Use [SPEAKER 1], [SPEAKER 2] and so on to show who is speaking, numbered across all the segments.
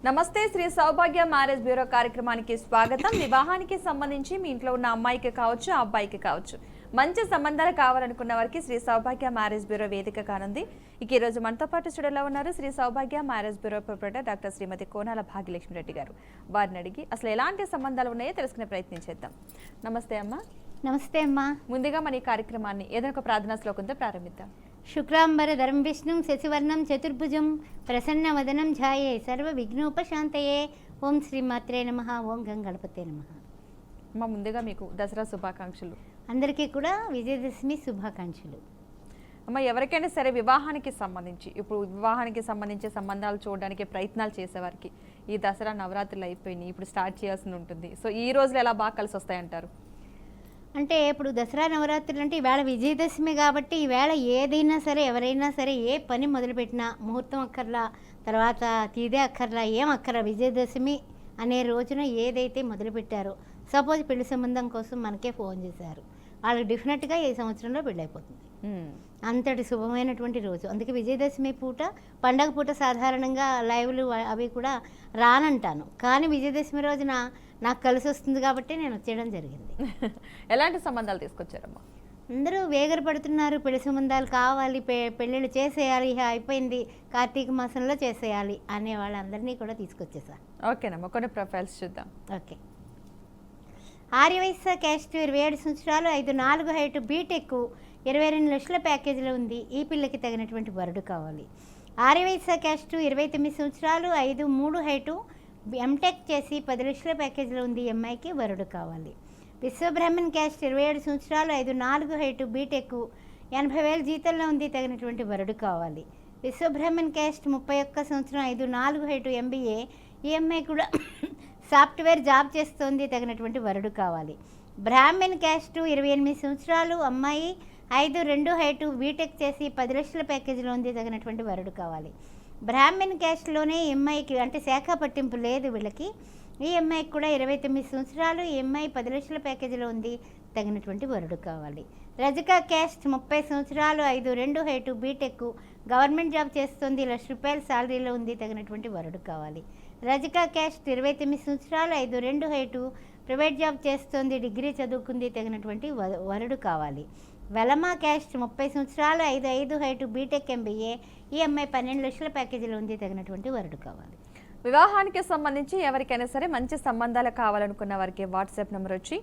[SPEAKER 1] నమస్తే శ్రీ సౌభాగ్య marriage bureau కార్యక్రమానికి స్వాగతం. వివాహానికి సంబంధించి మీ ఇంట్లో ఉన్న అమ్మాయికి కావచ్చు అబ్బాయికి కావచ్చు మంచి సంబంధాలు కావాలనుకున్న వారికి శ్రీ సౌభాగ్య మ్యారేజ్ బ్యూరో వేదిక కానుంది. ఇక ఈ రోజు మనతో పాటు స్టూడియోలో ఉన్నారు శ్రీ సౌభాగ్య మ్యారేజ్ బ్యూరో ప్రొపరేటర్ డాక్టర్ శ్రీమతి కోనాల భాగ్యలక్ష్మి రెడ్డి గారు. వారిని అడిగి అసలు ఎలాంటి సంబంధాలు ఉన్నాయో తెలుసుకునే ప్రయత్నం చేద్దాం. నమస్తే అమ్మా.
[SPEAKER 2] నమస్తే అమ్మా.
[SPEAKER 1] ముందుగా మన ఈ కార్యక్రమాన్ని ఏదైనా ఒక ప్రార్థనా శ్లోకంతో ప్రారంభిద్దాం.
[SPEAKER 2] శుక్లాంబర ధరం విష్ణుం శశివర్ణం చతుర్భుజం ప్రసన్న వదనం ఝాయే సర్వ విఘ్నోపశాంతయే. ఓం శ్రీమాత్రే నమః. ఓం గంగణపతే నమః.
[SPEAKER 1] అమ్మ, ముందుగా మీకు దసరా శుభాకాంక్షలు.
[SPEAKER 2] అందరికీ కూడా విజయదశమి శుభాకాంక్షలు.
[SPEAKER 1] అమ్మ, ఎవరికైనా సరే వివాహానికి సంబంధించి సంబంధాలు చూడడానికి ప్రయత్నాలు చేసేవారికి ఈ దసరా నవరాత్రులు అయిపోయినాయి, ఇప్పుడు స్టార్ట్ చేయాల్సి ఉంటుంది. సో ఈ రోజులు ఎలా బాగా కలిసి వస్తాయంటారు?
[SPEAKER 2] అంటే ఇప్పుడు దసరా నవరాత్రులు అంటే ఈవేళ విజయదశమి కాబట్టి ఈవేళ ఏదైనా సరే ఎవరైనా సరే ఏ పని మొదలుపెట్టినా ముహూర్తం అక్కర్లా, తర్వాత తీదే అక్కర్లా, ఏం అక్కర్లా, విజయదశమి అనే రోజున ఏదైతే మొదలుపెట్టారో, సపోజ్ పెళ్లి సంబంధం కోసం మనకే ఫోన్ చేశారు, వాళ్ళకి డెఫినెట్గా ఈ సంవత్సరంలో పెళ్ళైపోతుంది. అంతటి శుభమైనటువంటి రోజు. అందుకే విజయదశమి పూట, పండగ పూట సాధారణంగా లైవ్లు అవి కూడా రానంటాను, కానీ విజయదశమి రోజున నాకు కలిసి వస్తుంది కాబట్టి నేను వచ్చేయడం జరిగింది.
[SPEAKER 1] ఎలాంటి సంబంధాలు తీసుకొచ్చారమ్మా?
[SPEAKER 2] అందరూ వేగరపడుతున్నారు, పెళ్లి సంబంధాలు కావాలి, పెళ్ళిళ్ళు చేసేయాలి, అయిపోయింది కార్తీక మాసంలో చేసేయాలి అనే వాళ్ళందరినీ కూడా తీసుకొచ్చేసాను.
[SPEAKER 1] ఓకేనమ్మా, కొన్ని ప్రొఫైల్స్ చూద్దాం.
[SPEAKER 2] ఓకే. ఆర్యవైశ్య క్యాస్ట్ 27 సంవత్సరాలు, 5'4" హైట్, బీటెక్, 22 లక్షల ప్యాకేజీలో ఉంది. ఈ పిల్లకి తగినటువంటి వరుడు కావాలి. ఆర్యవైశ్య క్యాస్ట్ 29 సంవత్సరాలు, 5'3" హైటు, ఎంటెక్ చేసి 10 లక్షల ప్యాకేజీలో ఉంది. అమ్మాయికి వరుడు కావాలి. విశ్వబ్రహ్మణ్ క్యాస్ట్ 27 సంవత్సరాలు, 5'4" హైటు, బీటెక్, 80,000 జీతంలో ఉంది. తగినటువంటి వరుడు కావాలి. విశ్వబ్రహ్మణ్ క్యాస్ట్ 31 సంవత్సరం, 5'4" హైటు, ఎంబీఏ. ఈ అమ్మాయి కూడా సాఫ్ట్వేర్ జాబ్ చేస్తోంది. తగినటువంటి వరుడు కావాలి. బ్రాహ్మణ్ క్యాస్ట్ 28 సంవత్సరాలు, అమ్మాయి 5'2" హైటు, బీటెక్ చేసి 10 లక్షల ప్యాకేజీలో ఉంది. తగినటువంటి వరుడు కావాలి. బ్రాహ్మణ్ క్యాస్ట్లోనే ఈ అమ్మాయికి అంటే శాఖ పట్టింపు లేదు వీళ్ళకి. ఈ అమ్మాయికి కూడా 29 సంవత్సరాలు, ఈ అమ్మాయి 10 లక్షల ప్యాకేజీలో ఉంది. తగినటువంటి వరుడు కావాలి. రజిక క్యాస్ట్ 30 సంవత్సరాలు, 5'2" హైటు, బీటెక్, గవర్నమెంట్ జాబ్ చేస్తుంది. ₹1,00,000 శాలరీలో ఉంది. తగినటువంటి వరుడు కావాలి. రజిక క్యాస్ట్ 29 సంవత్సరాలు, 5'2" హైటు, ప్రైవేట్ జాబ్ చేస్తుంది. డిగ్రీ చదువుకుంది. తగినటువంటి వరుడు కావాలి. వెలమా క్యాస్ట్ 30 సంవత్సరాలు, 5'5" హైటు, బీటెక్, ఎంబీఏ. ఈ అమ్మాయి 12 లక్షల ప్యాకేజీలో ఉంది. తగినటువంటి వరుడు కావాలి.
[SPEAKER 1] వివాహానికి సంబంధించి ఎవరికైనా సరే మంచి సంబంధాలు కావాలనుకున్న వారికి వాట్సాప్ నెంబర్ వచ్చి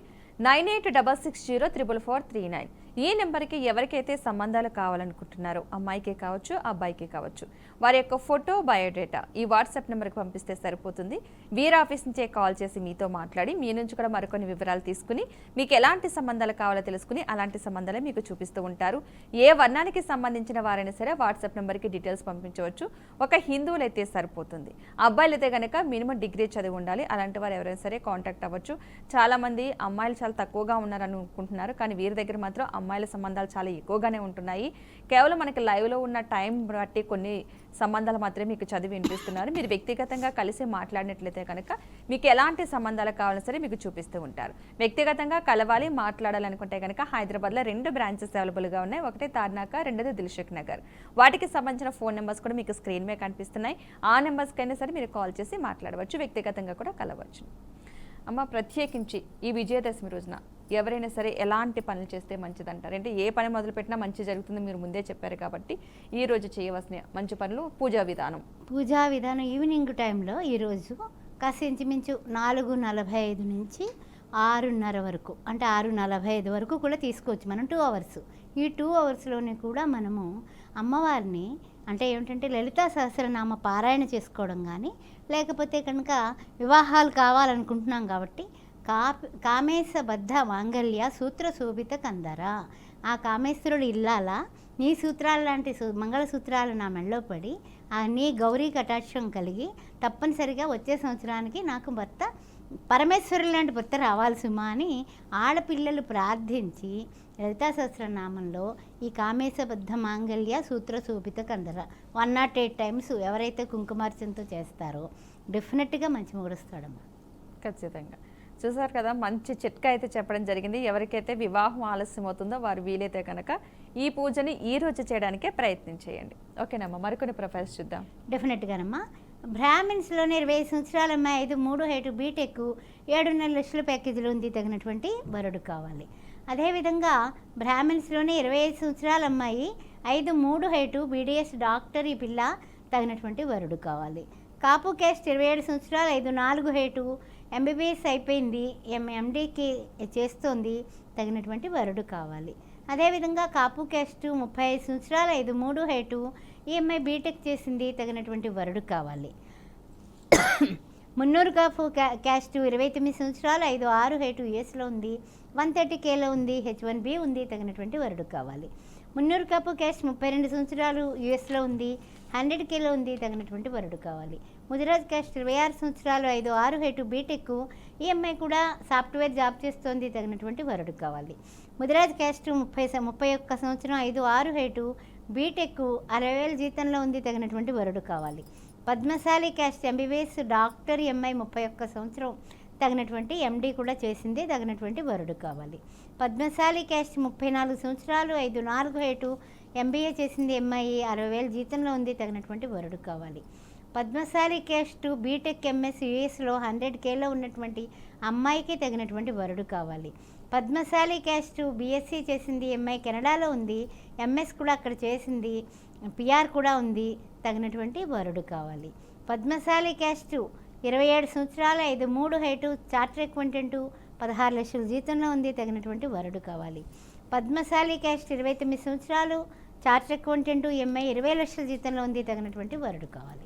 [SPEAKER 1] 9866044439. ఈ నెంబర్కి ఎవరికైతే సంబంధాలు కావాలనుకుంటున్నారో అమ్మాయికి కావచ్చు అబ్బాయికి కావచ్చు వారి యొక్క ఫోటో, బయోడేటా ఈ వాట్సాప్ నెంబర్కి పంపిస్తే సరిపోతుంది. వీరి ఆఫీస్ నుంచే కాల్ చేసి మీతో మాట్లాడి మీ నుంచి కూడా మరికొన్ని వివరాలు తీసుకుని మీకు ఎలాంటి సంబంధాలు కావాలో తెలుసుకుని అలాంటి సంబంధాలే మీకు చూపిస్తూ ఉంటారు. ఏ వర్ణానికి సంబంధించిన వారైనా సరే వాట్సాప్ నెంబర్కి డీటెయిల్స్ పంపించవచ్చు. ఒక హిందువులు అయితే సరిపోతుంది. అబ్బాయిలు అయితే కనుక మినిమం డిగ్రీ చదివి ఉండాలి. అలాంటి వారు ఎవరైనా సరే కాంటాక్ట్ అవ్వచ్చు. చాలామంది అమ్మాయిలు చాలా తక్కువగా ఉన్నారని అనుకుంటున్నారు, కానీ వీరి దగ్గర మాత్రం అమ్మాయిల సంబంధాలు చాలా ఎక్కువగానే ఉంటున్నాయి. కేవలం మనకి లైవ్లో ఉన్న టైం బట్టి కొన్ని సంబంధాలు మాత్రమే మీకు చదివి వినిపిస్తున్నారు. మీరు వ్యక్తిగతంగా కలిసి మాట్లాడినట్లయితే కనుక మీకు ఎలాంటి సంబంధాలు కావాలన్నా సరే మీకు చూపిస్తూ ఉంటారు. వ్యక్తిగతంగా కలవాలి, మాట్లాడాలనుకుంటే కనుక హైదరాబాద్లో 2 బ్రాంచెస్ అవైలబుల్గా ఉన్నాయి. ఒకటి తార్నాక, రెండోది దిల్షుక్ నగర్. వాటికి సంబంధించిన ఫోన్ నెంబర్స్ కూడా మీకు స్క్రీన్ మీద కనిపిస్తున్నాయి. ఆ నెంబర్స్కైనా సరే మీరు కాల్ చేసి మాట్లాడవచ్చు, వ్యక్తిగతంగా కూడా కలవచ్చు. అమ్మ, ప్రత్యేకించి ఈ విజయదశమి రోజున ఎవరైనా సరే ఎలాంటి పనులు చేస్తే మంచిదంటారు? అంటే ఏ పని మొదలుపెట్టినా మంచి జరుగుతుంది మీరు ముందే చెప్పారు కాబట్టి ఈ రోజు చేయవలసిన మంచి పనులు, పూజా విధానం
[SPEAKER 2] ఈవినింగ్ టైంలో ఈరోజు కాస్త ఇంచుమించు 4:45 నుంచి 6:30 వరకు, అంటే 6:45 వరకు కూడా తీసుకోవచ్చు మనం. 2 అవర్స్. ఈ 2 అవర్స్లోనే కూడా మనము అమ్మవారిని అంటే ఏమిటంటే లలితా సహస్రనామ పారాయణ చేసుకోవడం కానీ, లేకపోతే కనుక వివాహాలు కావాలనుకుంటున్నాం కాబట్టి కామేశబద్ధ మాంగళ్య సూత్ర శోభిత కందర, ఆ కామేశ్వరుడు ఇల్లాలా నీ సూత్రాలు లాంటి మంగళసూత్రాలు నా మెళ్ళలో పడి నీ గౌరీ కటాక్షం కలిగి తప్పనిసరిగా వచ్చే సంవత్సరానికి నాకు భర్త పరమేశ్వరుడు లాంటి భర్త రావాలి సుమా అని ఆడపిల్లలు ప్రార్థించి లలితా సహస్రనామంలో ఈ కామేశబద్ధ మాంగళ్య సూత్ర శోభిత కందర 108 టైమ్స్ ఎవరైతే కుంకుమార్చనతో చేస్తారో డెఫినెట్గా మంచి మొగుడొస్తాడమ్మా.
[SPEAKER 1] ఖచ్చితంగా. చూసారు కదా, మంచి చిట్కా అయితే చెప్పడం జరిగింది. ఎవరికైతే వివాహం ఆలస్యం అవుతుందో వారు వీలైతే కనుక ఈ పూజని ఈ రోజు చేయడానికే ప్రయత్నం చేయండి. ఓకేనమ్మా, మరికొన్ని ప్రొఫైల్స్ చూద్దాం.
[SPEAKER 2] డెఫినెట్గానమ్మా. బ్రాహ్మిన్స్లోనే 25 సంవత్సరాల అమ్మాయి 5-3 హైటు బీటెక్ 7.5 లక్షల ప్యాకేజీలో ఉంది, తగినటువంటి వరుడు కావాలి. అదేవిధంగా బ్రాహ్మిన్స్లోనే 25 సంవత్సరాల అమ్మాయి 5-3 హైటు బీడీఎస్ డాక్టర్, ఈ పిల్ల తగినటువంటి వరుడు కావాలి. కాపు క్యాస్ట్ 27 సంవత్సరాలు 5-4 హైటు ఎంబీబీఎస్ అయిపోయింది, ఎండీకి చేస్తోంది, తగినటువంటి వరుడు కావాలి. అదేవిధంగా కాపు క్యాస్ట్ 35 సంవత్సరాలు 5-3 హైటు ఈఎంఐ బీటెక్ చేసింది, తగినటువంటి వరుడు కావాలి. మున్నూరు కాపు క్యాస్ట్ 29 సంవత్సరాలు 5-6 హైటు యూఎస్లో ఉంది, 130Kలో ఉంది, H1B ఉంది, తగినటువంటి వరుడు కావాలి. మున్నూరు కాపు క్యాస్ట్ 32 సంవత్సరాలు యూఎస్లో ఉంది, 100Kలో ఉంది, తగినటువంటి వరుడు కావాలి. ముదిరాజ్ క్యాస్ట్ 26 సంవత్సరాలు 5-6 హైటు బీటెక్, ఈఎంఐ కూడా సాఫ్ట్వేర్ జాబ్ చేస్తోంది, తగినటువంటి వరుడు కావాలి. ముదిరాజ్ క్యాస్ట్ 31 సంవత్సరం 5-6 హైటు బీటెక్ 60,000 జీతంలో ఉంది, తగినటువంటి వరుడు కావాలి. Padmashali caste MBBS doctor, MI 31 సంవత్సరం, తగినటువంటి ఎండీ కూడా చేసింది, తగినటువంటి వరుడు కావాలి. పద్మశాలి క్యాస్ట్ 34 సంవత్సరాలు 5-4 హైటు ఎంబీఏ చేసింది, ఎంఐ 60,000 జీతంలో ఉంది, తగినటువంటి వరుడు కావాలి. పద్మశాలి క్యాస్ట్ బీటెక్ ఎంఎస్ యూఎస్లో 100Kలో ఉన్నటువంటి అమ్మాయికి తగినటువంటి వరుడు కావాలి. పద్మశాలి క్యాస్ట్ బీఎస్సీ చేసింది, ఎంఐ కెనడాలో ఉంది, ఎంఎస్ కూడా అక్కడ చేసింది, పిఆర్ కూడా ఉంది, తగినటువంటి వరుడు కావాలి. పద్మశాలి క్యాస్ట్ 27 సంవత్సరాలు 5-3 హైటు చార్టర్ అకౌంటెంట్ 16 లక్షల జీతంలో ఉంది, తగినటువంటి వరుడు కావాలి. పద్మశాలి క్యాస్ట్ 29 సంవత్సరాలు చార్టర్ అకౌంటెంట్, ఎంఐ 20 లక్షల జీతంలో ఉంది, తగినటువంటి వరుడు కావాలి.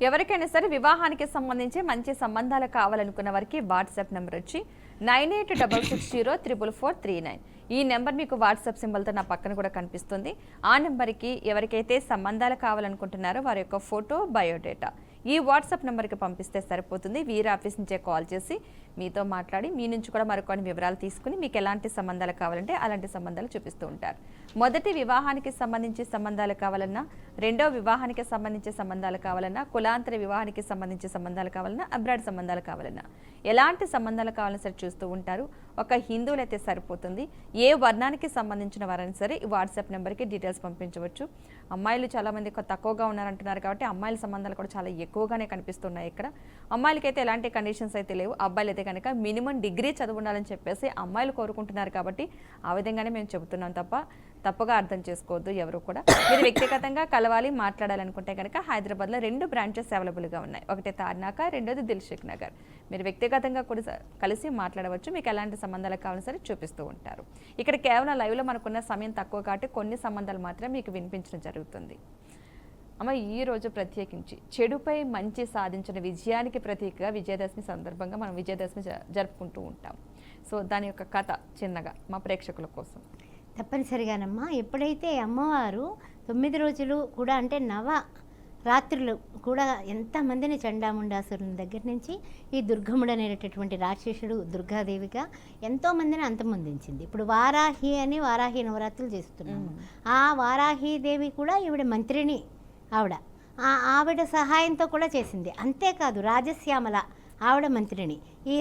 [SPEAKER 1] ఎవరికైనా సరే వివాహానికి సంబంధించి మంచి సంబంధాలు కావాలనుకున్న వారికి వాట్సాప్ నెంబర్ వచ్చి 9866044439. ఈ నెంబర్ మీకు వాట్సాప్ సింబల్తో నా పక్కన కూడా కనిపిస్తుంది. ఆ నెంబర్కి ఎవరికైతే సంబంధాలు కావాలనుకుంటున్నారో వారి యొక్క ఫోటో, బయోడేటా ఈ వాట్సాప్ నెంబర్కి పంపిస్తే సరిపోతుంది. వీరి ఆఫీస్ నుంచే కాల్ చేసి మీతో మాట్లాడి మీ నుంచి కూడా మరికొన్ని వివరాలు తీసుకుని మీకు ఎలాంటి సంబంధాలు కావాలంటే అలాంటి సంబంధాలు చూపిస్తూ ఉంటారు. మొదటి వివాహానికి సంబంధించి సంబంధాలు కావాలన్నా, రెండో వివాహానికి సంబంధించి సంబంధాలు కావాలన్నా, కులాంతర వివాహానికి సంబంధించి సంబంధాలు కావాలన్నా, అబ్రాడ్ సంబంధాలు కావాలన్నా, ఎలాంటి సంబంధాలు కావాలని సరే చూస్తూ ఉంటారు. ఒక హిందువులైతే సరిపోతుంది. ఏ వర్ణానికి సంబంధించిన వారైనా సరే ఈ వాట్సాప్ నెంబర్కి డీటెయిల్స్ పంపించవచ్చు. అమ్మాయిలు చాలామంది తక్కువగా ఉన్నారంటున్నారు కాబట్టి అమ్మాయిల సంబంధాలు కూడా చాలా ఎక్కువగానే కనిపిస్తున్నాయి. ఇక్కడ అమ్మాయిలకైతే ఎలాంటి కండిషన్స్ అయితే లేవు. అబ్బాయిలు అయితే కనుక మినిమం డిగ్రీ చదువు ఉండాలని చెప్పేసి అమ్మాయిలు కోరుకుంటున్నారు కాబట్టి ఆ విధంగానే మేము చెబుతున్నాం తప్ప తప్పుగా అర్థం చేసుకోవద్దు ఎవరు కూడా. మీరు వ్యక్తిగతంగా కలవాలి, మాట్లాడాలనుకుంటే కనుక హైదరాబాద్లో 2 బ్రాంచెస్ అవైలబుల్గా ఉన్నాయి. ఒకటి తార్నాక, రెండోది దిల్షుక్ నగర్. మీరు వ్యక్తిగతంగా కూడా కలిసి మాట్లాడవచ్చు. మీకు ఎలాంటి సంబంధాలు కావాలని సరే చూపిస్తూ ఉంటారు. ఇక్కడ కేవలం లైవ్లో మనకున్న సమయం తక్కువ కాబట్టి కొన్ని సంబంధాలు మాత్రమే మీకు వినిపించడం జరుగుతుంది. అమ్మ, ఈరోజు ప్రత్యేకించి చెడుపై మంచి సాధించిన విజయానికి ప్రతీకగా విజయదశమి సందర్భంగా మనం విజయదశమి జరుపుకుంటూ ఉంటాం. సో దాని యొక్క కథ చిన్నగా మా ప్రేక్షకుల కోసం.
[SPEAKER 2] తప్పనిసరిగానమ్మా, ఎప్పుడైతే అమ్మవారు 9 రోజులు కూడా అంటే రాత్రులు కూడా ఎంతమందిని చండాముండాసురుని దగ్గర నుంచి ఈ దుర్గముడు అనేటటువంటి రాక్షసుడు దుర్గాదేవిగా ఎంతోమందిని అంతమొందించింది. ఇప్పుడు వారాహి అని వారాహి నవరాత్రులు చేస్తున్నాము. ఆ వారాహీదేవి కూడా ఈవిడ మంత్రిని, ఆవిడ సహాయంతో కూడా చేసింది. అంతేకాదు రాజశ్యామల ఆవిడ మంత్రిని, ఈ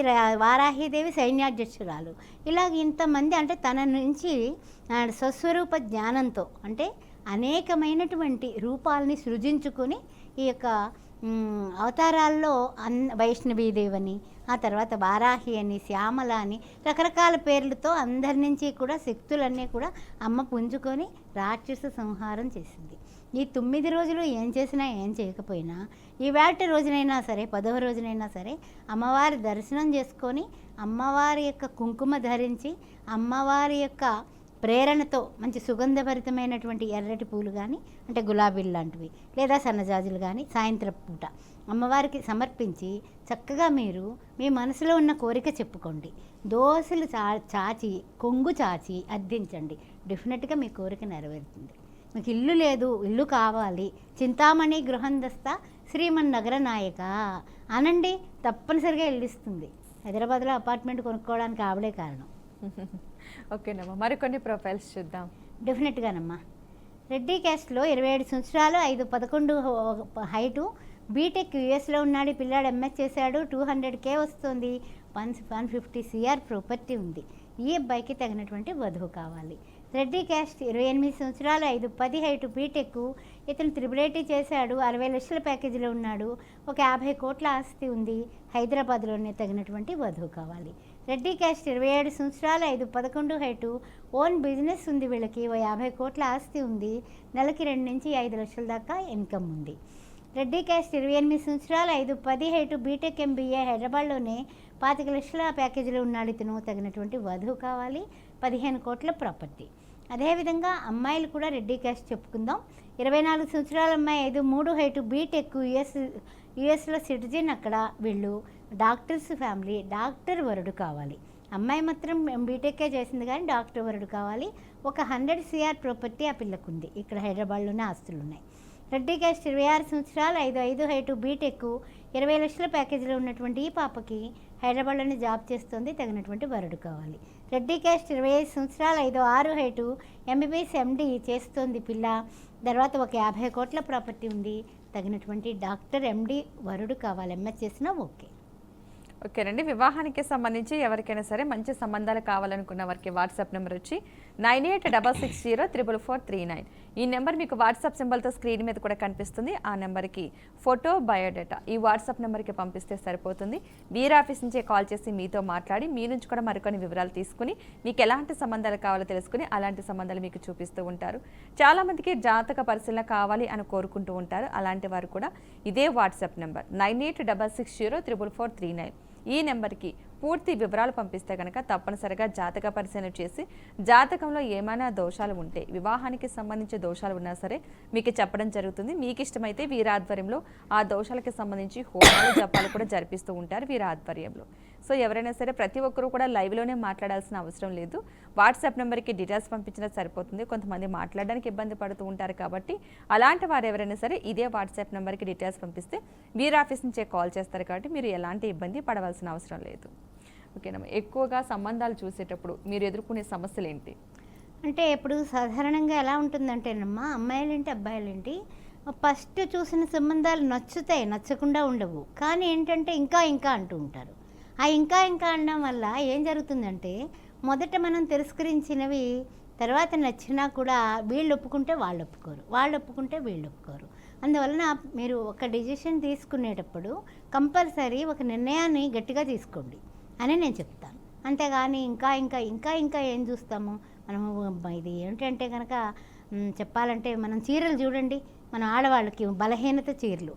[SPEAKER 2] వారాహీదేవి సైన్యాధ్యక్షురాలు. ఇలాగ ఇంతమంది అంటే తన నుంచి స్వస్వరూప జ్ఞానంతో అంటే అనేకమైనటువంటి రూపాలని సృజించుకొని ఈ యొక్క అవతారాల్లో వైష్ణవీదేవని, ఆ తర్వాత వారాహి అని, శ్యామల అని రకరకాల పేర్లతో అందరి నుంచి కూడా శక్తులన్నీ కూడా అమ్మ పుంజుకొని రాక్షస సంహారం చేసింది. ఈ 9 రోజులు ఏం చేసినా ఏం చేయకపోయినా ఈ వేట రోజునైనా సరే 10వ రోజునైనా సరే అమ్మవారి దర్శనం చేసుకొని అమ్మవారి యొక్క కుంకుమ ధరించి అమ్మవారి యొక్క ప్రేరణతో మంచి సుగంధభరితమైనటువంటి ఎర్రటి పూలు కానీ అంటే గులాబీలు లాంటివి లేదా సన్నజాజులు కానీ సాయంత్రం పూట అమ్మవారికి సమర్పించి చక్కగా మీరు మీ మనసులో ఉన్న కోరిక చెప్పుకోండి. దోసలు చాచి కొంగు చాచి అద్దించండి. డెఫినెట్గా మీ కోరిక నెరవేరుతుంది. మీకు ఇల్లు లేదు, ఇల్లు కావాలి, చింతామణి గృహందస్త శ్రీమన్నగర నాయక అనండి, తప్పనిసరిగా ఇల్లు ఇస్తుంది. హైదరాబాద్లో అపార్ట్మెంట్ కొనుక్కోవడానికి ఆవిడే కారణం.
[SPEAKER 1] ఓకేనమ్మా, మరికొన్ని ప్రొఫైల్స్ చూద్దాం.
[SPEAKER 2] డెఫినెట్గానమ్మా. రెడ్డి క్యాస్ట్లో 27 సంవత్సరాలు 5'11" హైటు, బీటెక్ యూఎస్లో ఉన్నాడు. పిల్లాడు ఎంఎస్ చేశాడు, 200K వస్తుంది, 150 CR ప్రాపర్టీ ఉంది. ఈ అబ్బాయికి తగినటువంటి వధువు కావాలి. రెడ్డి క్యాస్ట్ 28 సంవత్సరాలు 5'10" హైట్ బీటెక్. ఇతను త్రిబుల్ చేశాడు, 60 లక్షల ప్యాకేజీలో ఉన్నాడు, ఒక 50 కోట్ల ఆస్తి ఉంది, హైదరాబాద్లోనే తగినటువంటి వధువు కావాలి. రెడ్డి క్యాస్ట్ 27 సంవత్సరాలు 5'11" హైట్, ఓన్ బిజినెస్ ఉంది వీళ్ళకి, ఓ 50 కోట్ల ఆస్తి ఉంది, నెలకి 2 నుంచి 5 లక్షల దాకా ఇన్కమ్ ఉంది. రెడ్డి క్యాస్ట్ 28 సంవత్సరాలు 5'10" హైట్ బీటెక్ MBA, హైదరాబాద్లోనే 25 లక్షల ప్యాకేజీలో ఉన్నాడు ఇతను, తగినటువంటి వధువు కావాలి, 15 కోట్ల ప్రాపర్టీ. అదేవిధంగా అమ్మాయిలు కూడా రెడ్డి క్యాస్ట్ చెప్పుకుందాం. 24 సంవత్సరాల అమ్మాయి 5'3" హైట్ బీటెక్, యుఎస్లో సిటిజన్, అక్కడ వీళ్ళు డాక్టర్స్ ఫ్యామిలీ, డాక్టర్ వరుడు కావాలి. అమ్మాయి మాత్రం బీటెక్కే చేసింది కానీ డాక్టర్ వరుడు కావాలి. ఒక 100 CR ప్రాపర్టీ ఆ పిల్లకుంది, ఇక్కడ హైదరాబాద్లోనే ఆస్తులు ఉన్నాయి. రెడ్డి క్యాస్ట్ 26 సంవత్సరాలు 5'5" హైట్ బీటెక్, 20 లక్షల ప్యాకేజీలో ఉన్నటువంటి ఈ పాపకి హైదరాబాద్లోనే జాబ్ చేస్తుంది, తగినటువంటి వరుడు కావాలి. రెడ్డి క్యాస్ట్ 25 సంవత్సరాలు 5'6" హైట్ MBBS MD చేస్తుంది పిల్ల, తర్వాత ఒక 50 కోట్ల ప్రాపర్టీ ఉంది, తగినటువంటి డాక్టర్ MD వరుడు కావాలి. MS చేసినా ఓకే.
[SPEAKER 1] ఓకేనండి. వివాహానికి సంబంధించి ఎవరికైనా సరే మంచి సంబంధాలు కావాలనుకున్న వారికి వాట్సాప్ నెంబర్ వచ్చి 9866044439. ఈ నెంబర్ మీకు వాట్సాప్ సింబల్తో స్క్రీన్ మీద కూడా కనిపిస్తుంది. ఆ నెంబర్కి ఫోటో, బయోడేటా ఈ వాట్సాప్ నెంబర్కి పంపిస్తే సరిపోతుంది. వీర్ ఆఫీస్ నుంచే కాల్ చేసి మీతో మాట్లాడి మీ నుంచి కూడా మరికొన్ని వివరాలు తీసుకుని మీకు ఎలాంటి సంబంధాలు కావాలో తెలుసుకుని అలాంటి సంబంధాలు మీకు చూపిస్తూ ఉంటారు. చాలామందికి జాతక పరిశీలన కావాలి అని కోరుకుంటూ ఉంటారు. అలాంటి వారు కూడా ఇదే వాట్సాప్ నెంబర్ 9866044439 ఈ నెంబర్కి పూర్తి వివరాలు పంపిస్తే కనుక తప్పనిసరిగా జాతక పరిశీలన చేసి జాతకంలో ఏమైనా దోషాలు ఉంటే, వివాహానికి సంబంధించి దోషాలు ఉన్నా సరే మీకు చెప్పడం జరుగుతుంది. మీకు ఇష్టమైతే వీరాధ్వర్యంలో ఆ దోషాలకి సంబంధించి హోమాలు, జపాలు కూడా జరిపిస్తూ ఉంటారు వీరాధ్వర్యంలో. సో ఎవరైనా సరే ప్రతి ఒక్కరూ కూడా లైవ్లోనే మాట్లాడాల్సిన అవసరం లేదు. వాట్సాప్ నెంబర్కి డీటెయిల్స్ పంపించినా సరిపోతుంది. కొంతమంది మాట్లాడడానికి ఇబ్బంది పడుతూ ఉంటారు కాబట్టి అలాంటి వారు ఎవరైనా సరే ఇదే వాట్సాప్ నెంబర్కి డీటెయిల్స్ పంపిస్తే వీర్ ఆఫీస్ నుంచే కాల్ చేస్తారు కాబట్టి మీరు ఎలాంటి ఇబ్బంది పడవలసిన అవసరం లేదు. ఓకేనమ్మా. ఎక్కువగా సంబంధాలు చూసేటప్పుడు మీరు ఎదుర్కొనే సమస్యలు ఏంటి?
[SPEAKER 2] అంటే ఇప్పుడు సాధారణంగా ఎలా ఉంటుందంటేనమ్మా, అమ్మాయిలేంటి అబ్బాయిలేంటి ఫస్ట్ చూసిన సంబంధాలు నచ్చుతాయి, నచ్చకుండా ఉండవు. కానీ ఏంటంటే ఇంకా ఇంకా అంటూ ఉంటారు. ఆ ఇంకా ఇంకా అనడం వల్ల ఏం జరుగుతుందంటే, మొదట మనం తిరస్కరించినవి తర్వాత నచ్చినా కూడా వీళ్ళు ఒప్పుకుంటే వాళ్ళు ఒప్పుకోరు, వాళ్ళు ఒప్పుకుంటే వీళ్ళు ఒప్పుకోరు. అందువలన మీరు ఒక డెసిషన్ తీసుకునేటప్పుడు కంపల్సరీ ఒక నిర్ణయాన్ని గట్టిగా తీసుకోండి అని నేను చెప్తాను. అంతేగాని ఇంకా ఇంకా ఇంకా ఇంకా ఏం చూస్తాము మనము. ఇది ఏంటంటే కనుక చెప్పాలంటే మనం చీరలు చూడండి, మన ఆడవాళ్ళకి బలహీనత చీరలు,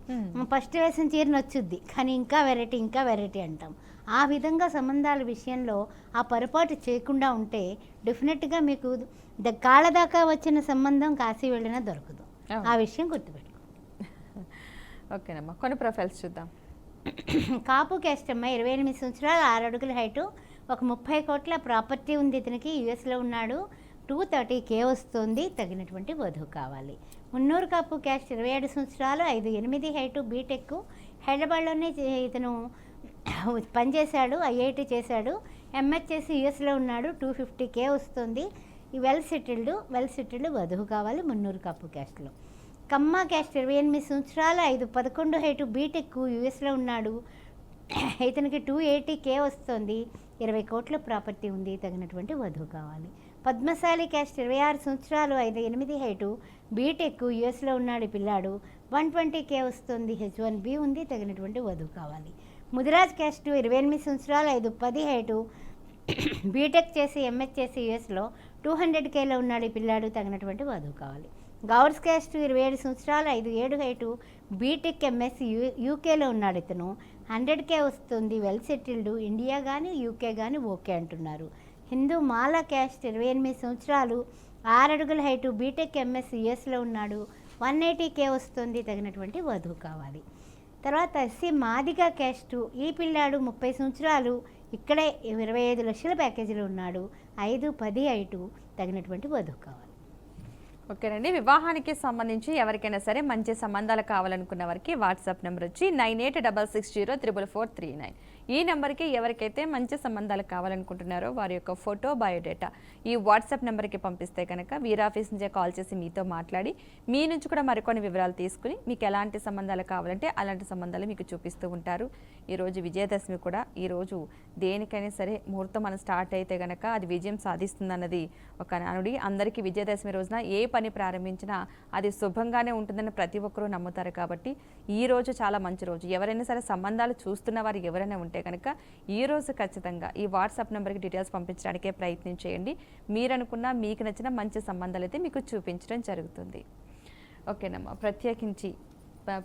[SPEAKER 2] ఫస్ట్ వేసిన చీర నచ్చుద్ది కానీ ఇంకా వెరైటీ ఇంకా వెరైటీ అంటాం. ఆ విధంగా సంబంధాల విషయంలో ఆ పొరపాటు చేయకుండా ఉంటే డెఫినెట్గా మీకు కాళ్ళ దాకా వచ్చిన సంబంధం కాశీ వెళ్ళినా దొరకదు. ఆ విషయం గుర్తుపెట్టుకో.
[SPEAKER 1] ఓకేనమ్మా. కొన్ని ప్రొఫైల్స్ చూద్దాం.
[SPEAKER 2] కాపు క్యాస్ట్ అమ్మాయి 28 సంవత్సరాలు 6 అడుగుల హైటు, ఒక 30 కోట్ల ప్రాపర్టీ ఉంది ఇతనికి, యుఎస్లో ఉన్నాడు, 230K వస్తుంది, తగినటువంటి వధువు కావాలి. మున్నూరు కాపు క్యాస్ట్ 27 సంవత్సరాలు 5'8" హైటు బీటెక్, హైదరాబాద్లోనే ఇతను పనిచేశాడు, IIT చేశాడు, MS చేసి యుఎస్లో ఉన్నాడు, 250K వస్తుంది, వెల్ సెటిల్డ్ వధువు కావాలి మున్నూరు కాపు క్యాస్ట్లో. కమ్మ క్యాస్ట్ 28 సంవత్సరాలు 5'11" హైటు బీటెక్, యుఎస్లో ఉన్నాడు, ఇతనికి 280K వస్తుంది, 20 కోట్ల ప్రాపర్టీ ఉంది, తగినటువంటి వధువు కావాలి. పద్మశాలి క్యాస్ట్ 26 సంవత్సరాలు 5'8" హైటు బీటెక్, యుఎస్లో ఉన్నాడు పిల్లాడు, 120K వస్తుంది, H1B ఉంది, తగినటువంటి వధువు కావాలి. ముదిరాజ్ క్యాస్ట్ 28 సంవత్సరాలు 5'10" హైటు బీటెక్ చేసి MS చేసి యుఎస్లో 200Kలో ఉన్నాడు ఈ పిల్లాడు, తగినటువంటి వధువు కావాలి. గౌడ్స్ క్యాస్ట్ 27 సంవత్సరాలు 5'7" హైటు బీటెక్ MS యూకేలో ఉన్నాడు ఇతను, 100K వస్తుంది, వెల్ సెటిల్డ్, ఇండియా కానీ యూకే కానీ ఓకే అంటున్నారు. హిందూ మాల క్యాస్ట్ 28 సంవత్సరాలు 6 అడుగుల హైటు బీటెక్ MS యుఎస్లో ఉన్నాడు, 180K వస్తుంది, తగినటువంటి వధువు కావాలి. తర్వాత SC మాదిగ క్యాస్టు, ఈ పిల్లాడు 30 సంవత్సరాలు ఇక్కడే 25 లక్షల ప్యాకేజీలో ఉన్నాడు, 5'10" హైటు, తగినటువంటి వధువు కావాలి.
[SPEAKER 1] ఓకేనండి. వివాహానికి సంబంధించి ఎవరికైనా సరే మంచి సంబంధాలు కావాలనుకున్న వారికి వాట్సాప్ నెంబర్ వచ్చి 9866044439 ఈ నెంబర్కి ఎవరికైతే మంచి సంబంధాలు కావాలనుకుంటున్నారో వారి యొక్క ఫోటో బయోడేటా ఈ వాట్సాప్ నెంబర్కి పంపిస్తే కనుక వీర్ ఆఫీస్ నుంచే కాల్ చేసి మీతో మాట్లాడి మీ నుంచి కూడా మరికొన్ని వివరాలు తీసుకుని మీకు ఎలాంటి సంబంధాలు కావాలంటే అలాంటి సంబంధాలు మీకు చూపిస్తూ ఉంటారు. ఈరోజు విజయదశమి కూడా, ఈరోజు దేనికైనా సరే ముహూర్తం మనం స్టార్ట్ అయితే కనుక అది విజయం సాధిస్తుందన్నది ఒక నానుడి. అందరికీ విజయదశమి రోజున ఏ పని ప్రారంభించినా అది శుభంగానే ఉంటుందని ప్రతి ఒక్కరూ నమ్ముతారు. కాబట్టి ఈ రోజు చాలా మంచి రోజు. ఎవరైనా సరే సంబంధాలు చూస్తున్న వారు ఎవరైనా ఉంటే కనుక ఈ రోజు ఖచ్చితంగా ఈ వాట్సాప్ నెంబర్కి డీటెయిల్స్ పంపించడానికే ప్రయత్నం చేయండి. మీరనుకున్న మీకు నచ్చిన మంచి సంబంధాలు అయితే మీకు చూపించడం జరుగుతుంది. ఓకేనమ్మా, ప్రత్యేకించి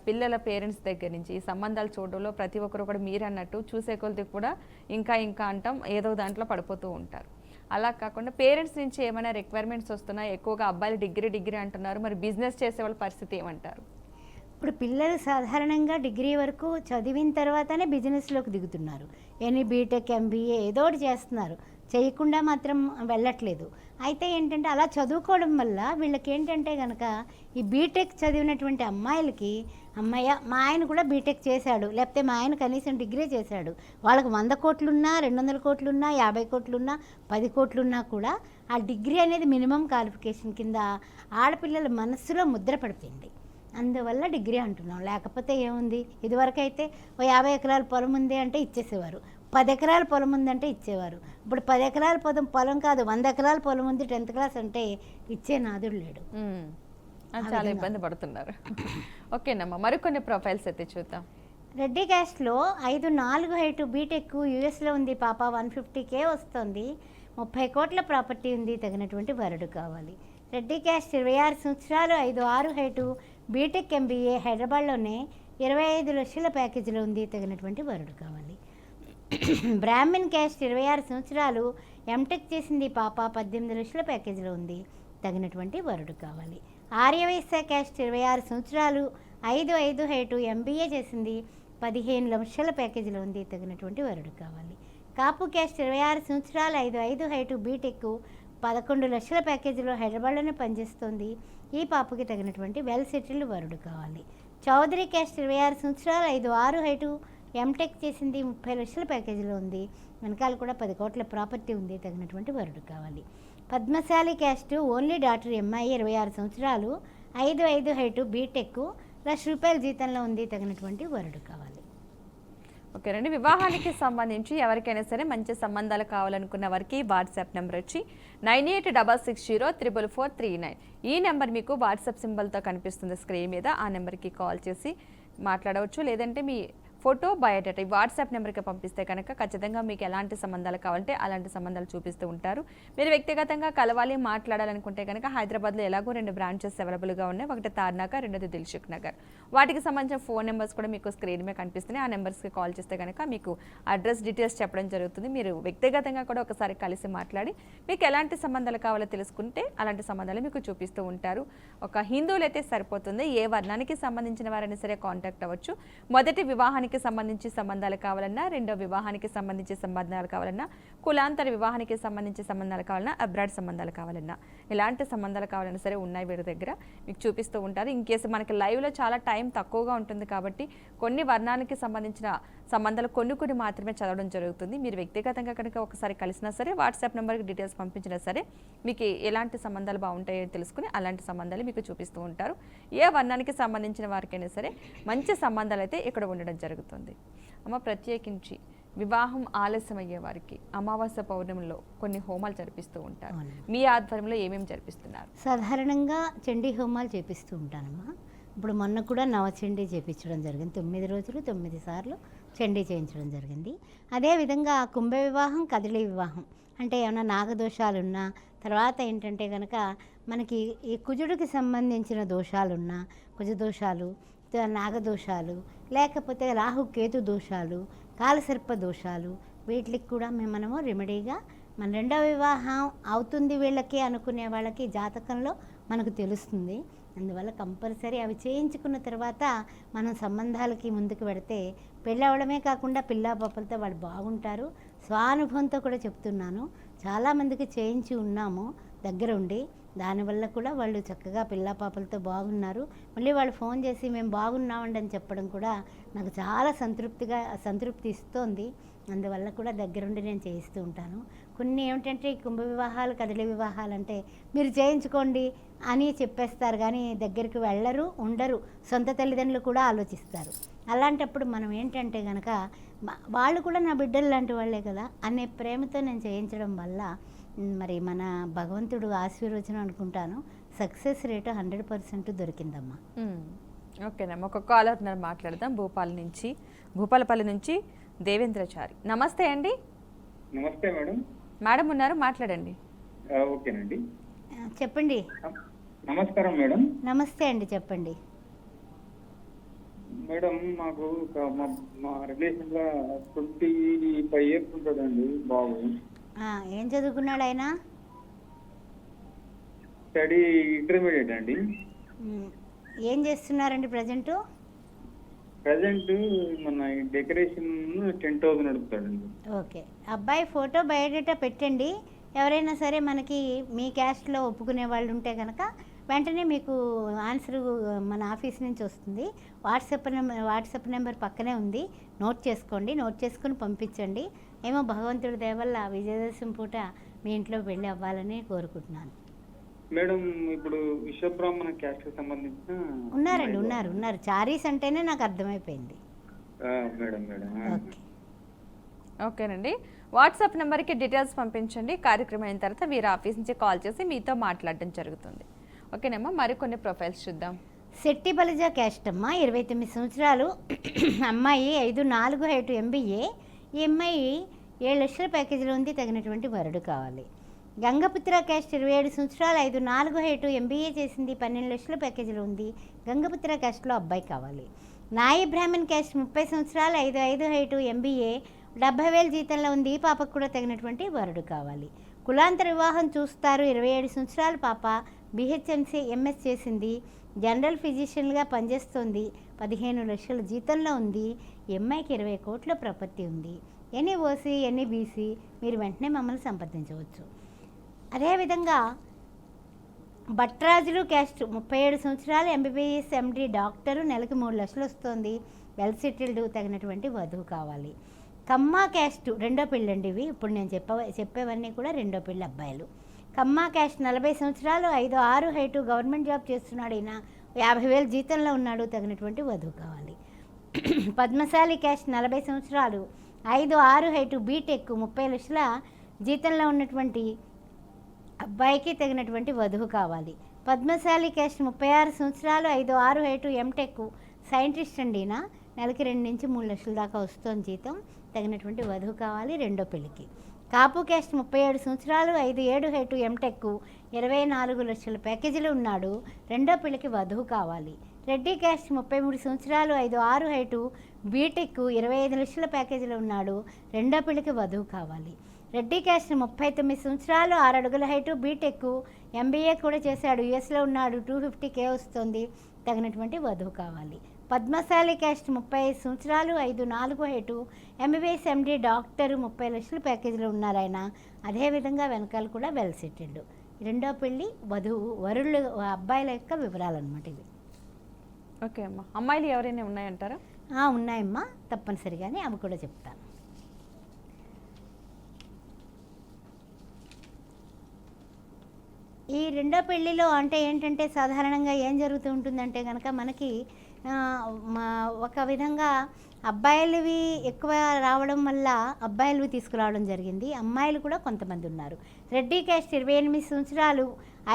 [SPEAKER 1] పిల్లల పేరెంట్స్ దగ్గర నుంచి ఈ సంబంధాలు చూడడంలో ప్రతి ఒక్కరు కూడా మీరు అన్నట్టు చూసే కొలది కూడా ఇంకా అంటాం, ఏదో దాంట్లో పడిపోతూ ఉంటారు. అలా కాకుండా పేరెంట్స్ నుంచి ఏమైనా రిక్వైర్మెంట్స్ వస్తున్నాయి? ఎక్కువగా అబ్బాయిలు డిగ్రీ అంటున్నారు, మరి బిజినెస్ చేసే వాళ్ళ పరిస్థితి ఏమంటారు?
[SPEAKER 2] ఇప్పుడు పిల్లలు సాధారణంగా డిగ్రీ వరకు చదివిన తర్వాతనే బిజినెస్లోకి దిగుతున్నారు. బీటెక్, ఎంబీఏ ఏదో ఒకటి చేస్తున్నారు, చేయకుండా మాత్రం వెళ్ళట్లేదు. అయితే ఏంటంటే అలా చదువుకోవడం వల్ల వీళ్ళకి ఏంటంటే కనుక ఈ బీటెక్ చదివినటువంటి అమ్మాయిలకి, అమ్మాయ మా ఆయన కూడా బీటెక్ చేశాడు, లేకపోతే మా ఆయన కనీసం డిగ్రీ చేశాడు, వాళ్ళకి 100 కోట్లున్నా, 200 కోట్లున్నా, 50 కోట్లున్నా, 10 కోట్లున్నా కూడా ఆ డిగ్రీ అనేది మినిమం క్వాలిఫికేషన్ కింద ఆడపిల్లల మనస్సులో ముద్ర పడిపోయింది. అందువల్ల డిగ్రీ అంటున్నాం. లేకపోతే ఏముంది, ఇదివరకైతే ఓ 50 ఎకరాల పొలం ఉంది అంటే ఇచ్చేసేవారు, 10 ఎకరాల పొలం ఉందంటే ఇచ్చేవారు. ఇప్పుడు 10 ఎకరాల పొలం కాదు, 100 ఎకరాల పొలం ఉంది 10th క్లాస్ అంటే ఇచ్చే నాదుడు లేడు.
[SPEAKER 1] చాలా ఇబ్బంది పడుతున్నారు. ఓకేనమ్మా, మరికొన్ని ప్రొఫైల్స్ అయితే చూద్దాం.
[SPEAKER 2] రెడ్డి క్యాస్ట్లో 5'4" హైటు, బీటెక్, యూఎస్లో ఉంది పాప, 150K వస్తుంది, 30 కోట్ల ప్రాపర్టీ ఉంది, తగినటువంటి వరుడు కావాలి. రెడ్డి క్యాస్ట్ 26 సంవత్సరాలు, 5'6" హైటు, బీటెక్, ఎంబీఏ, హైదరాబాద్లోనే 25 లక్షల ప్యాకేజీలో ఉంది, తగినటువంటి వరుడు కావాలి. బ్రాహ్మణ్ క్యాస్ట్ 26 సంవత్సరాలు, ఎంటెక్ చేసింది పాప, 18 లక్షల ప్యాకేజీలో ఉంది, తగినటువంటి వరుడు కావాలి. ఆర్యవైశ్య క్యాస్ట్ 26 సంవత్సరాలు, 5'5" హైటు, ఎంబీఏ చేసింది, 15 లక్షల ప్యాకేజీలో ఉంది, తగినటువంటి వరుడు కావాలి. కాపు క్యాస్ట్ 26 సంవత్సరాలు, 5'5" హైటు, బీటెక్, 11 లక్షల ప్యాకేజీలో హైదరాబాద్లోనే పనిచేస్తుంది, ఈ పాపకి తగినటువంటి వెల్ సెటిల్డ్ వరుడు కావాలి. చౌదరి క్యాస్ట్ 26 సంవత్సరాలు, 5'6" హైటు, ఎంటెక్ చేసింది, 30 లక్షల ప్యాకేజీలో ఉంది, వెనకాల కూడా 10 కోట్ల ప్రాపర్టీ ఉంది, తగినటువంటి వరుడు కావాలి. Padmashali caste only doctor, MI, 26 సంవత్సరాలు, 5'5" హైటు, బీటెక్, ₹1,00,000 జీతంలో ఉంది, తగినటువంటి వరుడు కావాలి.
[SPEAKER 1] ఓకేనండి, వివాహానికి సంబంధించి ఎవరికైనా సరే మంచి సంబంధాలు కావాలనుకున్న వారికి వాట్సాప్ నెంబర్ వచ్చి 9866044439. ఈ నెంబర్ మీకు వాట్సాప్ సింబల్తో కనిపిస్తుంది స్క్రీన్ మీద. ఆ నెంబర్కి కాల్ చేసి మాట్లాడవచ్చు. లేదంటే మీ ఫోటో బయోడేటా ఈ వాట్సాప్ నెంబర్కి పంపిస్తే కనుక ఖచ్చితంగా మీకు ఎలాంటి సంబంధాలు కావాలంటే అలాంటి సంబంధాలు చూపిస్తూ ఉంటారు. మీరు వ్యక్తిగతంగా కలవాలి, మాట్లాడాలనుకుంటే కనుక హైదరాబాద్లో ఎలాగో 2 బ్రాంచెస్ అవైలబుల్గా ఉన్నాయి. ఒకటి తార్నాక, రెండోది దిల్సుఖ్ నగర్. వాటికి సంబంధించిన ఫోన్ నెంబర్స్ కూడా మీకు స్క్రీన్ మీద కనిపిస్తున్నాయి. ఆ నెంబర్స్కి కాల్ చేస్తే కనుక మీకు అడ్రస్ డీటెయిల్స్ చెప్పడం జరుగుతుంది. మీరు వ్యక్తిగతంగా కూడా ఒకసారి కలిసి మాట్లాడి మీకు ఎలాంటి సంబంధాలు కావాలో తెలుసుకుంటే అలాంటి సంబంధాలు మీకు చూపిస్తూ ఉంటారు. ఒక హిందువులు అయితే సరిపోతుంది, ఏ వర్ణానికి సంబంధించిన వారైనా సరే కాంటాక్ట్ అవ్వచ్చు. మొదటి వివాహానికి సంబంధించి సంబంధాలు కావాలన్నా, రెండో వివాహానికి సంబంధించి సంబంధాలు కావాలన్నా, కులాంతర వివాహానికి సంబంధించి సంబంధాలు కావాలన్నా, అబ్రాడ్ సంబంధాలు కావాలన్నా, ఎలాంటి సంబంధాలు కావాలన్నా సరే ఉన్నాయి వీరి దగ్గర, మీకు చూపిస్తూ ఉంటారు. ఇన్ కేసు మనకి లైవ్లో చాలా టైం తక్కువగా ఉంటుంది కాబట్టి కొన్ని వర్ణానికి సంబంధించిన సంబంధాలు కొన్ని మాత్రమే చదవడం జరుగుతుంది. మీరు వ్యక్తిగతంగా కనుక ఒకసారి కలిసినా సరే, వాట్సాప్ నెంబర్కి డీటెయిల్స్ పంపించినా సరే మీకు ఎలాంటి సంబంధాలు బాగుంటాయో తెలుసుకుని అలాంటి సంబంధాలు మీకు చూపిస్తూ ఉంటారు. ఏ వర్ణానికి సంబంధించిన వారికైనా సరే మంచి సంబంధాలు అయితే ఇక్కడ ఉండడం జరుగుతుంది. అమ్మ, ప్రత్యేకించి వివాహం ఆలస్యమయ్యే వారికి అమావాస్య పౌర్ణమిలో కొన్ని హోమాలు జరిపిస్తూ ఉంటారు. మీ ఆధ్వర్యంలో ఏమేమి జరిపిస్తున్నారు?
[SPEAKER 2] సాధారణంగా చండీ హోమాలు చేపిస్తూ ఉంటానమ్మా. ఇప్పుడు మొన్న కూడా నవచండీ చేయించడం జరిగింది, 9 రోజులు 9 సార్లు చండీ చేయించడం జరిగింది. అదేవిధంగా కుంభ వివాహం, కదలి వివాహం అంటే ఏమైనా నాగదోషాలున్నా, తర్వాత ఏంటంటే కనుక మనకి ఈ కుజుడికి సంబంధించిన దోషాలున్నా, కుజదోషాలు, నాగదోషాలు, లేకపోతే రాహుకేతు దోషాలు, కాలసర్ప దోషాలు, వీటికి కూడా మనము రెమెడీగా మన రెండవ వివాహం అవుతుంది వీళ్ళకి అనుకునే వాళ్ళకి జాతకంలో మనకు తెలుస్తుంది. అందువల్ల కంపల్సరీ అవి చేయించుకున్న తర్వాత మనం సంబంధాలకి ముందుకు పెడితే పెళ్ళి అవ్వడమే కాకుండా పిల్లా పాపలతో వాళ్ళు బాగుంటారు. స్వానుభవంతో కూడా చెప్తున్నాను, చాలామందికి చేయించి ఉన్నాము దగ్గర ఉండి. దానివల్ల కూడా వాళ్ళు చక్కగా పిల్ల పాపలతో బాగున్నారు. మళ్ళీ వాళ్ళు ఫోన్ చేసి మేము బాగున్నామండి అని చెప్పడం కూడా నాకు చాలా సంతృప్తి ఇస్తోంది. అందువల్ల కూడా దగ్గరుండి నేను చేయిస్తూ ఉంటాను. కొన్ని ఏమిటంటే ఈ కుంభ వివాహాలు, కదలి వివాహాలు అంటే మీరు చేయించుకోండి అని చెప్పేస్తారు కానీ దగ్గరికి వెళ్ళరు, ఉండరు. సొంత తల్లిదండ్రులు కూడా ఆలోచిస్తారు. అలాంటప్పుడు మనం ఏంటంటే కనుక వాళ్ళు కూడా నా బిడ్డలు లాంటి వాళ్ళే కదా అనే ప్రేమతో నేను చేయించడం వల్ల మరి మన భగవంతుడు ఆశీర్వచనం అనుకుంటాను. Success rate 100% దొరికిందమ్మా.
[SPEAKER 1] ఓకేనమ్మా, ఒక కాలర్ మాట్లాడదాం. భూపాలపల్లి నుంచి దేవేంద్రచారి. నమస్తే అండి.
[SPEAKER 3] నమస్తే మేడం.
[SPEAKER 1] మేడం ఉన్నారు, మాట్లాడండి.
[SPEAKER 3] ఓకేనండి,
[SPEAKER 2] చెప్పండి.
[SPEAKER 3] నమస్కారం మేడం.
[SPEAKER 2] నమస్తే అండి, చెప్పండి.
[SPEAKER 3] మేడం మాకు మా రిలేషన్ లో 25 years ఉంటాడండి బాబు.
[SPEAKER 2] ఏం చదువుకున్నాడు ఆయన?
[SPEAKER 3] స్టడీ ఇంటర్మీడియట్ అండి.
[SPEAKER 2] ఏం చేస్తున్నారండి ప్రజెంట్?
[SPEAKER 3] మన డెకరేషన్ 10,000 నడుపుతాడండి.
[SPEAKER 2] ఓకే, అబ్బాయి ఫోటో బయోడేటా పెట్టండి. ఎవరైనా సరే మనకి మీ క్యాస్ట్లో ఒప్పుకునే వాళ్ళు ఉంటే కనుక వెంటనే మీకు ఆన్సర్ మన ఆఫీస్ నుంచి వస్తుంది. వాట్సాప్ నెంబర్ పక్కనే ఉంది, నోట్ చేసుకోండి. నోట్ చేసుకుని పంపించండి. ఏమో భగవంతుడి దయ వల్ల విజయదశమి పూట మీ ఇంట్లో పెళ్ళి అవ్వాలని కోరుకుంటున్నాను.
[SPEAKER 3] మేడం ఇప్పుడు విశ్వబ్రాహ్మణ క్యాస్ట్ కి సంబంధించిన
[SPEAKER 2] ఉన్నారండి, ఉన్నారు. చారీస్ అంటేనే నాకు అర్థమైపోయింది.
[SPEAKER 3] మేడం మేడం
[SPEAKER 1] ఓకేనండి, వాట్సాప్ నెంబర్కి డీటెయిల్స్ పంపించండి. కార్యక్రమం అయిన తర్వాత వీరి ఆఫీస్ నుంచి కాల్ చేసి మీతో మాట్లాడడం జరుగుతుంది. ఓకేనమ్మా, మరికొన్ని ప్రొఫైల్స్ చూద్దాం.
[SPEAKER 2] శెట్టి బలిజ క్యాస్ట్ అమ్మ, 29 సంవత్సరాలు, అమ్మాయి 5'4" హైట్, MBA. ఈ అమ్మాయి 7 లక్షల ప్యాకేజీలో ఉంది, తగినటువంటి వరుడు కావాలి. గంగపుత్ర క్యాస్ట్ 27 సంవత్సరాలు, 5'4" హైట్, MBA చేసింది, 12 లక్షల ప్యాకేజీలో ఉంది. గంగపుత్ర క్యాస్ట్లో అబ్బాయి కావాలి. నాయి బ్రాహ్మణ్ క్యాస్ట్ 30 సంవత్సరాలు, 5'5" హైట్, MBA, 70,000 జీతంలో ఉంది. ఈ పాపకు కూడా తగినటువంటి వరుడు కావాలి. కులాంతర వివాహం చూస్తారు. 27 సంవత్సరాల పాప, BHMC MS చేసింది, జనరల్ ఫిజిషియన్గా పనిచేస్తుంది, 15 లక్షల జీతంలో ఉంది. అమ్మాయికి 20 కోట్ల ప్రాపర్టీ ఉంది. ఎనీ OC ఎనీ BC మీరు వెంటనే మమ్మల్ని సంప్రదించవచ్చు. అదేవిధంగా భట్రాజులు క్యాస్ట్ 37 సంవత్సరాలు, MBBS MD డాక్టరు, నెలకు 3 లక్షలు వస్తుంది, వెల్ సెటిల్డ్, తగినటువంటి వధువు కావాలి. కమ్మా క్యాస్ట్ రెండో పెళ్ళండి ఇవి. ఇప్పుడు నేను చెప్పేవన్నీ కూడా రెండో పెళ్ళి అబ్బాయిలు. కమ్మా క్యాస్ట్ 40 సంవత్సరాలు, 5'6" హైట్, గవర్నమెంట్ జాబ్ చేస్తున్నాడు. ఈయన 50,000 జీతంలో ఉన్నాడు, తగినటువంటి వధువు కావాలి. పద్మశాలి క్యాస్ట్ 40 సంవత్సరాలు, 5'6" హైట్, బీటెక్, 30 లక్షల జీతంలో ఉన్నటువంటి అబ్బాయికి తగినటువంటి వధువు కావాలి. పద్మశాలి క్యాస్ట్ 36 సంవత్సరాలు, 5'6" హైట్, ఎంటెక్, సైంటిస్ట్ అండి. ఈయన నెలకి 2 నుంచి 3 లక్షల దాకా వస్తుంది జీతం, తగినటువంటి వధువు కావాలి రెండో పెళ్ళికి. కాపు క్యాస్ట్ 37 సంవత్సరాలు, 5'7" హైట్, ఎంటెక్, 24 లక్షల ప్యాకేజీలో ఉన్నాడు, రెండో పెళ్ళికి వధువు కావాలి. రెడ్డి క్యాస్ట్ 33 సంవత్సరాలు, 5'6" హైట్, బీటెక్, 25 లక్షల ప్యాకేజీలో ఉన్నాడు, రెండో పెళ్ళికి వధువు కావాలి. రెడ్డి క్యాస్ట్ 39 సంవత్సరాలు, 6 అడుగుల హైటు, బీటెక్, MBA కూడా చేశాడు, US ఉన్నాడు, 250K వస్తుంది, తగినటువంటి వధువు కావాలి. పద్మశాలి క్యాస్ట్ 35 సంవత్సరాలు, 5'4" హైటు, MBBS MD డాక్టరు, 30 లక్షల ప్యాకేజీలో ఉన్నారు ఆయన. అదేవిధంగా వెనకాల కూడా వెల్ సెటిల్డ్. రెండో పెళ్ళి వరుళ్ళు అబ్బాయిల యొక్క వివరాలన్నమాట ఇవి.
[SPEAKER 1] ఓకే అమ్మా, అమ్మాయిలు ఎవరైనా ఉన్నాయంటారా?
[SPEAKER 2] ఉన్నాయమ్మా, తప్పనిసరిగానే అవి కూడా చెప్తాను. ఈ రెండో పెళ్ళిలో అంటే ఏంటంటే సాధారణంగా ఏం జరుగుతూ ఉంటుందంటే కనుక మనకి ఒక విధంగా అబ్బాయిలవి ఎక్కువ రావడం వల్ల అబ్బాయిలవి తీసుకురావడం జరిగింది. అమ్మాయిలు కూడా కొంతమంది ఉన్నారు. రెడ్డి క్యాస్ట్ 28 సంవత్సరాలు,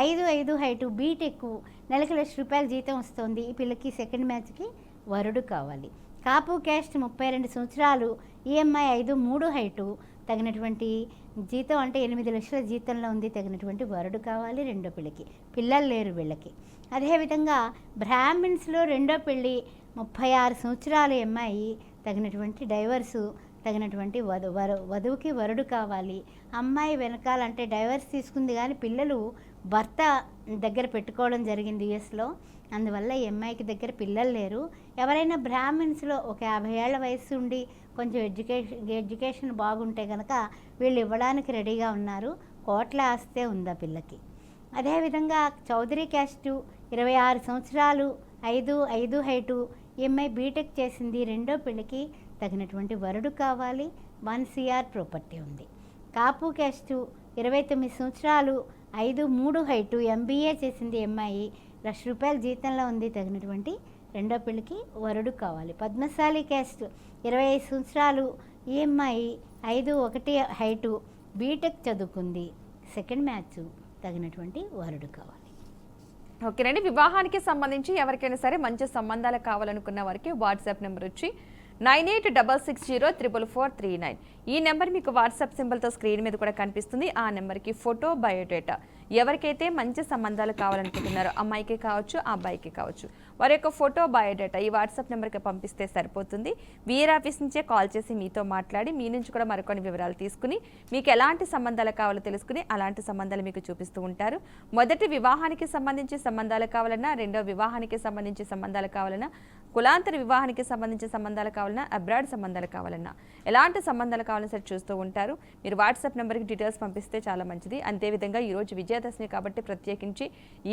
[SPEAKER 2] 5'5" హైటు, బీటెక్, నెలకి ₹1,00,000 జీతం వస్తుంది. ఈ పిల్లకి సెకండ్ మ్యాచ్కి వరుడు కావాలి. కాపు క్యాస్ట్ 32 సంవత్సరాలు, EMI 5'3" హైటు, తగినటువంటి జీతం అంటే 8 లక్షల జీతంలో ఉంది, తగినటువంటి వరుడు కావాలి రెండో పెళ్ళికి. పిల్లలు లేరు వీళ్ళకి. అదేవిధంగా బ్రాహ్మిన్స్లో రెండో పెళ్ళి 36 సంవత్సరాలు, అమ్మాయి, తగినటువంటి డైవర్సు, తగినటువంటి వధువుకి వరుడు కావాలి. అమ్మాయి వెనకాలంటే డైవర్స్ తీసుకుంది కానీ పిల్లలు భర్త దగ్గర పెట్టుకోవడం జరిగింది US. అందువల్ల ఈ అమ్మాయికి దగ్గర పిల్లలు లేరు. ఎవరైనా బ్రాహ్మిన్స్లో ఒక 50 ఏళ్ల వయసు ఉండి కొంచెం ఎడ్యుకేషన్ బాగుంటే కనుక వీళ్ళు ఇవ్వడానికి రెడీగా ఉన్నారు. కోట్ల ఆస్తే ఉందా పిల్లకి. అదేవిధంగా చౌదరి క్యాస్టు 26 సంవత్సరాలు 5'5" హైటు, ఈ అమ్మాయి బీటెక్ చేసింది. రెండో పెళ్ళికి తగినటువంటి వరుడు కావాలి. 1 CR ప్రాపర్టీ ఉంది. కాపు క్యాస్టు 29 సంవత్సరాలు 5'3" హైటు, MBA చేసింది అమ్మాయి. ₹1,00,000 జీతంలో ఉంది. తగినటువంటి రెండో పెళ్ళికి వరుడు కావాలి. పద్మశాలి క్యాస్ట్ 25 సంవత్సరాలు, ఈ అమ్మాయి 5'1" హైటు, బీటెక్ చదువుకుంది. సెకండ్ మ్యాచ్ తగినటువంటి వరుడు కావాలి.
[SPEAKER 1] ఓకేనండి. వివాహానికి సంబంధించి ఎవరికైనా సరే మంచి సంబంధాలు కావాలనుకున్న వారికి వాట్సాప్ నెంబర్ వచ్చి 9866044439. ఈ నెంబర్ మీకు వాట్సాప్ సింబల్తో స్క్రీన్ మీద కూడా కనిపిస్తుంది. ఆ నెంబర్కి ఫోటో, బయోడేటా, ఎవరికైతే మంచి సంబంధాలు కావాలనుకుంటున్నారో అమ్మాయికి కావచ్చు, అబ్బాయికి కావచ్చు, వారి యొక్క ఫోటో, బయోడేటా ఈ వాట్సాప్ నెంబర్కి పంపిస్తే సరిపోతుంది. వీఆర్ ఆఫీస్ నుంచే కాల్ చేసి మీతో మాట్లాడి మీ నుంచి కూడా మరికొన్ని వివరాలు తీసుకుని మీకు ఎలాంటి సంబంధాలు కావాలో తెలుసుకుని అలాంటి సంబంధాలు మీకు చూపిస్తూ ఉంటారు. మొదటి వివాహానికి సంబంధించి సంబంధాలు కావాలన్నా, రెండో వివాహానికి సంబంధించి సంబంధాలు కావాలన్నా, కులాంతర వివాహానికి సంబంధించి సంబంధాలు కావాలన్నా, అబ్రాడ్ సంబంధాలు కావాలన్నా, ఎలాంటి సంబంధాలు కావాలని సరే చూస్తూ ఉంటారు. మీరు వాట్సాప్ నెంబర్కి డీటెయిల్స్ పంపిస్తే చాలా మంచిది. అంతేవిధంగా ఈరోజు విజయదశమి కాబట్టి ప్రత్యేకించి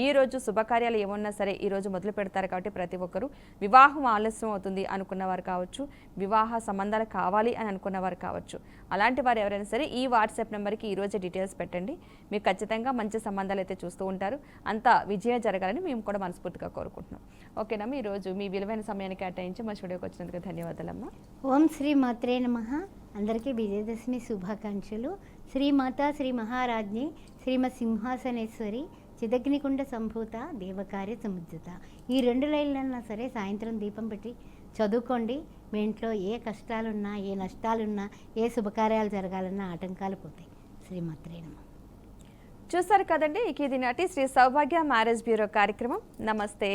[SPEAKER 1] ఈ రోజు శుభకార్యాలు ఏమన్నా సరే ఈ రోజు మొదలు పెడతారు కాబట్టి ప్రతి ఒక్కరూ వివాహం ఆలస్యం అవుతుంది అనుకున్నవారు కావచ్చు, వివాహ సంబంధాలు కావాలి అని అనుకున్నవారు కావచ్చు, అలాంటి వారు ఎవరైనా సరే ఈ వాట్సాప్ నెంబర్కి ఈ రోజు డీటెయిల్స్ పెట్టండి. మీకు ఖచ్చితంగా మంచి సంబంధాలు అయితే చూస్తూ ఉంటారు. అంతా విజయం జరగాలని మేము కూడా మనస్ఫూర్తిగా కోరుకుంటున్నాం. ఓకేనమ్మా, ఈరోజు మీ విలువైన సమయాన్ని కేటాయించి మా స్టూడియోకి వచ్చినందుకు ధన్యవాదాలమ్మా.
[SPEAKER 2] ఓం శ్రీ మాత్రే నమః. అందరికీ విజయదశమి శుభాకాంక్షలు. శ్రీమాత శ్రీ మహారాజ్ఞి శ్రీమత్ సింహాసనేశ్వరి చిదగ్నికుండ సంభూత దేవకార్య సముద్రత. ఈ 2 లైన్లన్నా సరే సాయంత్రం దీపం పెట్టి చదువుకోండి. మీ ఇంట్లో ఏ కష్టాలున్నా, ఏ నష్టాలున్నా, ఏ శుభకార్యాలు జరగాలన్నా ఆటంకాలు పోతాయి. శ్రీమాత్రే నమః.
[SPEAKER 1] చూసారు కదండి, ఇది నాటి శ్రీ సౌభాగ్య మ్యారేజ్ బ్యూరో కార్యక్రమం. నమస్తే.